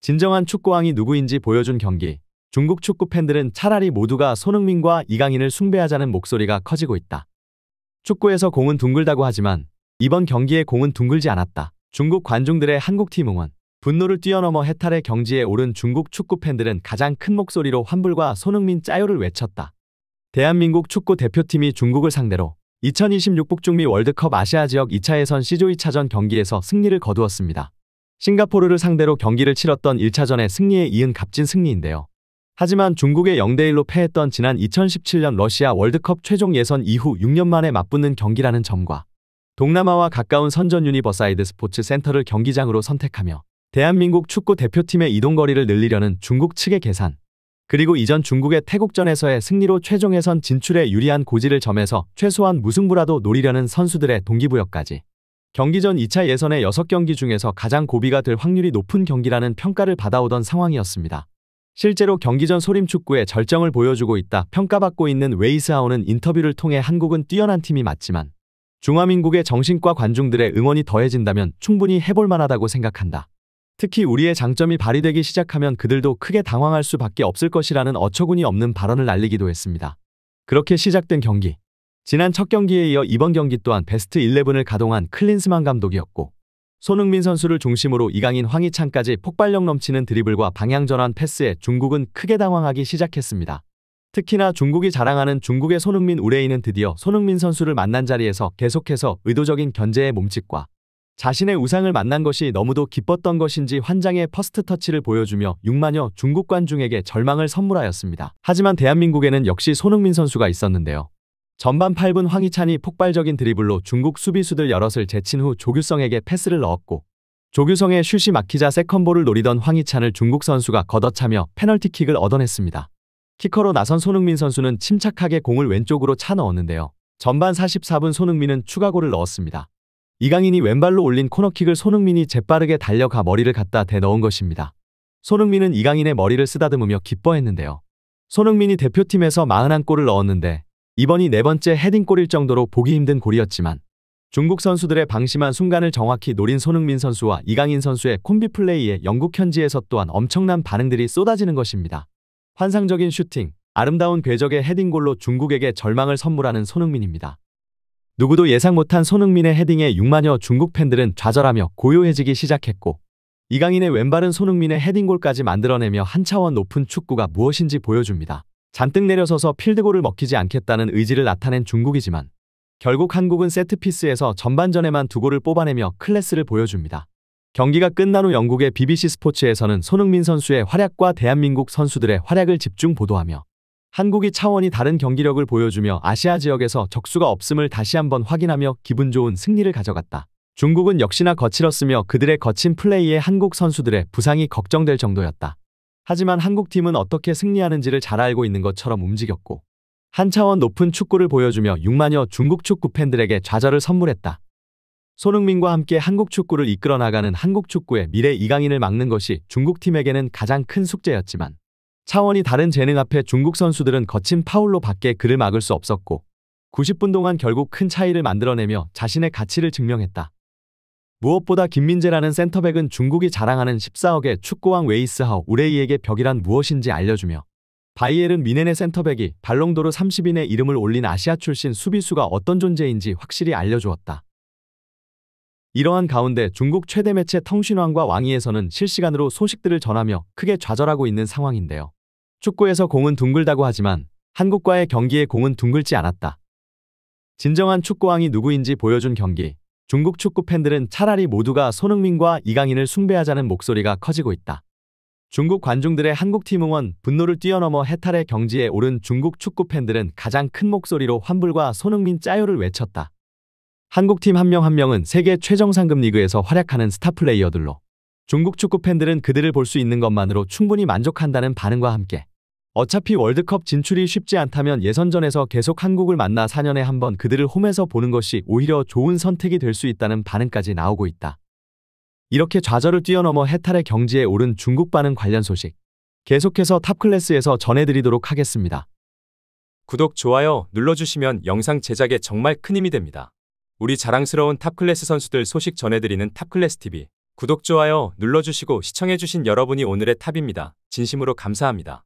진정한 축구왕이 누구인지 보여준 경기. 중국 축구 팬들은 차라리 모두가 손흥민과 이강인을 숭배하자는 목소리가 커지고 있다. 축구에서 공은 둥글다고 하지만 이번 경기에 공은 둥글지 않았다. 중국 관중들의 한국팀 응원. 분노를 뛰어넘어 해탈의 경지에 오른 중국 축구 팬들은 가장 큰 목소리로 환불과 손흥민 짜요를 외쳤다. 대한민국 축구 대표팀이 중국을 상대로 2026 북중미 월드컵 아시아 지역 2차 예선 C조 2차전 경기에서 승리를 거두었습니다. 싱가포르를 상대로 경기를 치렀던 1차전의 승리에 이은 값진 승리인데요. 하지만 중국에 0대1로 패했던 지난 2017년 러시아 월드컵 최종 예선 이후 6년 만에 맞붙는 경기라는 점과 동남아와 가까운 선전 유니버사이드 스포츠 센터를 경기장으로 선택하며 대한민국 축구 대표팀의 이동거리를 늘리려는 중국 측의 계산, 그리고 이전 중국의 태국전에서의 승리로 최종 예선 진출에 유리한 고지를 점해서 최소한 무승부라도 노리려는 선수들의 동기부여까지 경기 전 2차 예선의 6경기 중에서 가장 고비가 될 확률이 높은 경기라는 평가를 받아오던 상황이었습니다. 실제로 경기 전 소림축구의 절정을 보여주고 있다 평가받고 있는 웨이스하오는 인터뷰를 통해 한국은 뛰어난 팀이 맞지만 중화민국의 정신과 관중들의 응원이 더해진다면 충분히 해볼 만하다고 생각한다. 특히 우리의 장점이 발휘되기 시작하면 그들도 크게 당황할 수밖에 없을 것이라는 어처구니 없는 발언을 날리기도 했습니다. 그렇게 시작된 경기. 지난 첫 경기에 이어 이번 경기 또한 베스트 11을 가동한 클린스만 감독이었고 손흥민 선수를 중심으로 이강인, 황희찬까지 폭발력 넘치는 드리블과 방향전환 패스에 중국은 크게 당황하기 시작했습니다. 특히나 중국이 자랑하는 중국의 손흥민 우레이는 드디어 손흥민 선수를 만난 자리에서 계속해서 의도적인 견제의 몸짓과 자신의 우상을 만난 것이 너무도 기뻤던 것인지 환장의 퍼스트 터치를 보여주며 6만여 중국 관중에게 절망을 선물하였습니다. 하지만 대한민국에는 역시 손흥민 선수가 있었는데요. 전반 8분 황희찬이 폭발적인 드리블로 중국 수비수들 여럿을 제친 후 조규성에게 패스를 넣었고 조규성의 슛이 막히자 세컨볼을 노리던 황희찬을 중국 선수가 걷어차며 페널티킥을 얻어냈습니다. 키커로 나선 손흥민 선수는 침착하게 공을 왼쪽으로 차 넣었는데요. 전반 44분 손흥민은 추가골을 넣었습니다. 이강인이 왼발로 올린 코너킥을 손흥민이 재빠르게 달려가 머리를 갖다 대넣은 것입니다. 손흥민은 이강인의 머리를 쓰다듬으며 기뻐했는데요. 손흥민이 대표팀에서 41골을 넣었는데 이번이 4번째 헤딩골일 정도로 보기 힘든 골이었지만 중국 선수들의 방심한 순간을 정확히 노린 손흥민 선수와 이강인 선수의 콤비 플레이에 영국 현지에서 또한 엄청난 반응들이 쏟아지는 것입니다. 환상적인 슈팅, 아름다운 궤적의 헤딩골로 중국에게 절망을 선물하는 손흥민입니다. 누구도 예상 못한 손흥민의 헤딩에 6만여 중국 팬들은 좌절하며 고요해지기 시작했고 이강인의 왼발은 손흥민의 헤딩골까지 만들어내며 한 차원 높은 축구가 무엇인지 보여줍니다. 잔뜩 내려서서 필드골을 먹히지 않겠다는 의지를 나타낸 중국이지만 결국 한국은 세트피스에서 전반전에만 2골을 뽑아내며 클래스를 보여줍니다. 경기가 끝난 후 영국의 BBC 스포츠에서는 손흥민 선수의 활약과 대한민국 선수들의 활약을 집중 보도하며 한국이 차원이 다른 경기력을 보여주며 아시아 지역에서 적수가 없음을 다시 한번 확인하며 기분 좋은 승리를 가져갔다. 중국은 역시나 거칠었으며 그들의 거친 플레이에 한국 선수들의 부상이 걱정될 정도였다. 하지만 한국팀은 어떻게 승리하는지를 잘 알고 있는 것처럼 움직였고 한 차원 높은 축구를 보여주며 6만여 중국 축구 팬들에게 좌절을 선물했다. 손흥민과 함께 한국 축구를 이끌어 나가는 한국 축구의 미래 이강인을 막는 것이 중국팀에게는 가장 큰 숙제였지만 차원이 다른 재능 앞에 중국 선수들은 거친 파울로 밖에 그를 막을 수 없었고 90분 동안 결국 큰 차이를 만들어내며 자신의 가치를 증명했다. 무엇보다 김민재라는 센터백은 중국이 자랑하는 14억의 축구왕 웨이스하오 우레이에게 벽이란 무엇인지 알려주며 바이에른 미넨의 센터백이 발롱도르 30인의 이름을 올린 아시아 출신 수비수가 어떤 존재인지 확실히 알려주었다. 이러한 가운데 중국 최대 매체 텅신왕과 왕이에서는 실시간으로 소식들을 전하며 크게 좌절하고 있는 상황인데요. 축구에서 공은 둥글다고 하지만 한국과의 경기에 공은 둥글지 않았다. 진정한 축구왕이 누구인지 보여준 경기. 중국 축구 팬들은 차라리 모두가 손흥민과 이강인을 숭배하자는 목소리가 커지고 있다. 중국 관중들의 한국팀 응원, 분노를 뛰어넘어 해탈의 경지에 오른 중국 축구 팬들은 가장 큰 목소리로 환불과 손흥민 짜요를 외쳤다. 한국팀 한 명 한 명은 세계 최정상급 리그에서 활약하는 스타 플레이어들로 중국 축구 팬들은 그들을 볼 수 있는 것만으로 충분히 만족한다는 반응과 함께 어차피 월드컵 진출이 쉽지 않다면 예선전에서 계속 한국을 만나 4년에 한 번 그들을 홈에서 보는 것이 오히려 좋은 선택이 될 수 있다는 반응까지 나오고 있다. 이렇게 좌절을 뛰어넘어 해탈의 경지에 오른 중국 반응 관련 소식 계속해서 탑클래스에서 전해드리도록 하겠습니다. 구독, 좋아요 눌러주시면 영상 제작에 정말 큰 힘이 됩니다. 우리 자랑스러운 탑클래스 선수들 소식 전해드리는 탑클래스TV. 구독, 좋아요 눌러주시고 시청해주신 여러분이 오늘의 탑입니다. 진심으로 감사합니다.